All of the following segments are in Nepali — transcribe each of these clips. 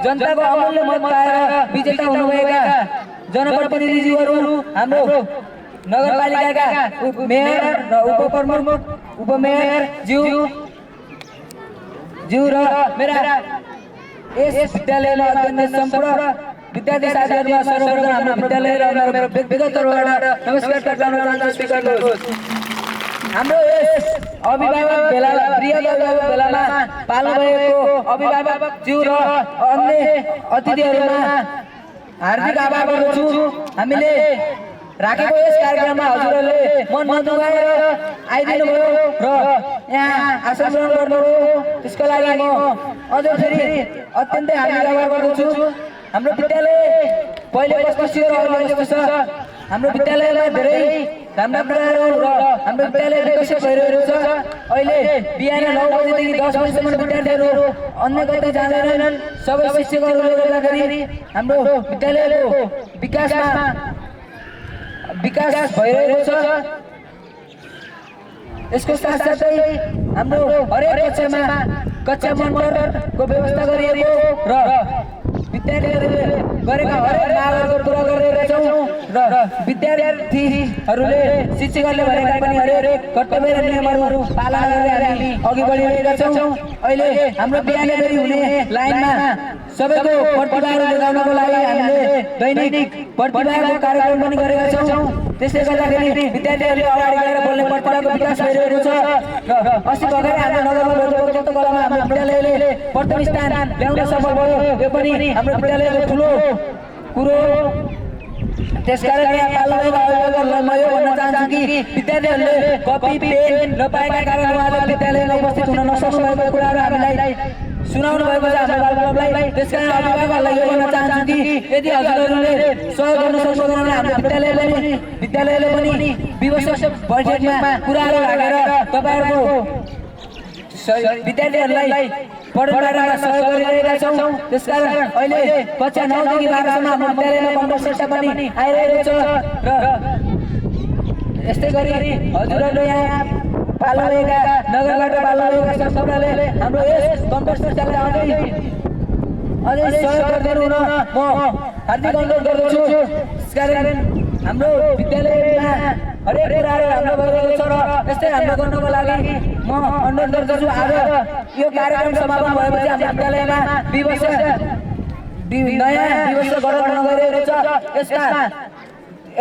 जनताको अमूल्य मत पाएर विजेता हुनुभएका जनप्रतिनिधिज्यूहरू हाम्रो नगरपालिकाका मेयर र उपप्रमुख उपमेयर ज्यू र मेरा यस विद्यालयमा अध्ययन सम्पूर्ण विद्यार्थी साथीहरुमा सर्वप्रथम हाम्रो विद्यालय र मेरो व्यक्तिगत तर्फबाट नमस्कार टक्राउन चाहन्छु। स्पिकर हाम्रो यस अभिभावक भेला प्रिय अभिभावक भेलामा पाल्नु भएको अभिभावक ज्यू र अन्य अतिथिहरुमा हार्दिक आभार गर्दछु। हामीले राखेको यस कार्यक्रममा हजुरहरूले मन नदुखाएर आइदिनु भयो र यहाँ आसन ग्रहण गर्नुभयो, त्यसको लागि म अझ फेरि अत्यन्तै हार्दिक आभार गर्दछु। हाम्रो विद्यालय पहिले कस्तो थियो र अहिले कस्तो छ, हाम्रो विद्यालयमा धेरै राम्रा कुराहरू र हाम्रो विद्यालय विकसित भइरहेको छ। अहिले बिहान 9 बजेदेखि 10 बजेसम्म विद्यार्थीहरू अन्य कतै जाँदैनन्। सबै शिक्षकहरूले गर्दाखेरि हाम्रो विद्यालयको विकास भइरहेको छ। यसको साथसाथै हाम्रो हरेक कक्षा मोटरको व्यवस्था गरिएको र विद्यार्थीहरूले गरेका हरेक मागहरूको पुरा गरिरहेका छौँ र विद्यार्थीहरूले शिक्षकहरूले भनेका पनि हरेक कर्तव्य र नियमहरू पालना गर्दै हामी अघि बढिरहेका छौँ। अहिले हाम्रो बिहानैभरि हुने लाइनमा सबैको प्रतिभाहरू देखाउनको लागि हामीले दैनिक प्रतिभाको कार्यक्रम पनि गरेका छौँ। त्यसले गर्दाखेरि विद्यार्थीहरूले अगाडि गएर बोल्ने प्रतिभाको विकास भइरहेको छ र अस्ति भर्खरै हाम्रो नगरमा भएको चित्रकलामा हाम्रो विद्यालयले प्रथम स्थान ल्याउन सफल भयो। यो पनि हाम्रो विद्यालयको ठुलो कुरो। त्यसकारण यहाँ पाल्नुभएका अभिभावकहरूलाई म यो भन्न चाहन्छु कि विद्यार्थीहरूले कपी पेन नपाएका कारण उहाँले विद्यालयमा उपस्थित हुन नसक्नु भएको कुराहरू हामीलाई सुनाउनु भएको छ हाम्रो बालबाबुलाई। त्यसकारण अभिभावकहरूलाई यो भन्न चाहन्छु कि यदि हजुरहरूले सहयोग गर्न सक्नुहुन्छ भने हाम्रो विद्यालयले पनि विवश बजेटमा कुराहरू राखेर तपाईहरुको विद्यार्थीहरूलाई पढाइमा सहयोग गरिरहेका छौँ। त्यसकारण अहिले कक्षा 9 देखि 12 सम्म हाम्रो विद्यालयमा कम्प्युटर शिक्षा पनि आइरहेको छ र यस्तै गरी हजुरहरूले यहाँ पाल्नुभएका नगरबाट पाल्नुभएका सम्पूर्णले हाम्रो यस कम्प्युटर शिक्षालाई अझै सहयोग गर्नुहुन म हार्दिक अनुरोध गर्दछु। त्यसकारण हाम्रो विद्यालयमा हरेक कुराहरू राम्रो भइरहेको छ र यस्तै राम्रो गर्नको लागि म अनुरोध गर्दछु। आज यो कार्यक्रम समापन भएपछि हाम्रो विद्यालयमा नयाँ दिवस गठन गरिरहेको छ। यसमा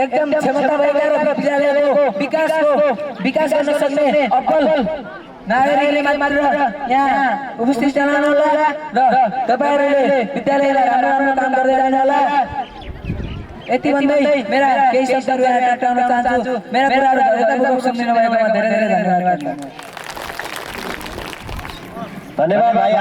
एकदम क्षमता भएका र विद्यालयको विकास गर्न सक्ने अब्बल नागरिकले मात्र यहाँ उपस्थित रहनुहोला र तपाईहरुले विद्यालयलाई राम्रो काम गर्दै जानुहोला। यति भन्दै मेरा केही शब्दहरू यहाँ टक्राउन चाहन्छु। मेरा कुराहरू यथापूर्वक सम्झिनु भएकोमा धेरै धेरै धन्यवाद। धन्यवाद भाइ।